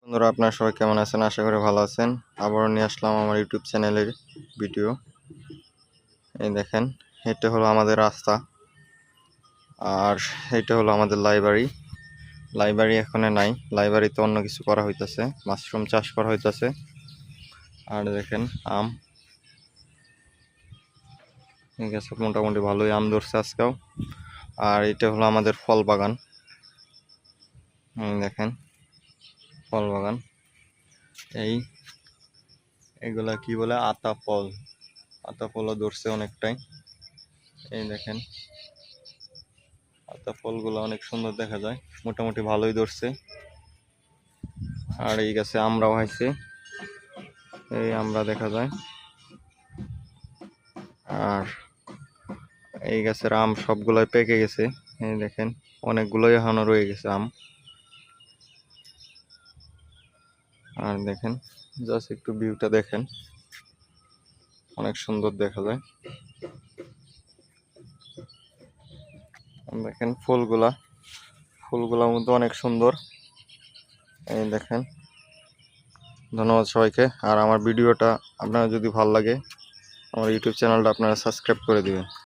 বন্ধুরা, আপনারা সবাই কেমন আছেন? আশা করি ভালো আছেন। আবারও নিয়ে আসলাম আমার ইউটিউব চ্যানেলের ভিডিও। এই দেখেন, এটা হলো আমাদের রাস্তা, আর এটা হলো আমাদের লাইব্রেরি এখানে নাই। লাইব্রেরিতে অন্য কিছু করা হইতেছে, মাশরুম চাষ করা হইতেছে। আর দেখেন আম, ঠিক আছে, মোটামুটি ভালোই আম ধরছে আজকেও। আর এটা হলো আমাদের ফল বাগান। দেখেন ফল বাগান, এগুলা কি বলে, আতা ফলও ধরছে অনেকটাই। এই দেখেন আতা ফলগুলো অনেক সুন্দর দেখা যায়, মোটামুটি ভালোই ধরছে। আর এই গাছে আমরাও হয়েছে, এই আমরা দেখা যায়। আর এই গাছের আম সবগুলোই পেকে গেছে। এই দেখেন অনেকগুলোই এখনো রয়ে গেছে আম। আর দেখেন জাস্ট একটু ভিউটা দেখেন, অনেক সুন্দর দেখা যায়। দেখেন ফুলগুলার মধ্যে অনেক সুন্দর। এই দেখেন, ধন্যবাদ সবাইকে। আর আমার ভিডিওটা আপনারা যদি ভালো লাগে, আমার ইউটিউব চ্যানেলটা আপনারা সাবস্ক্রাইব করে দিবেন।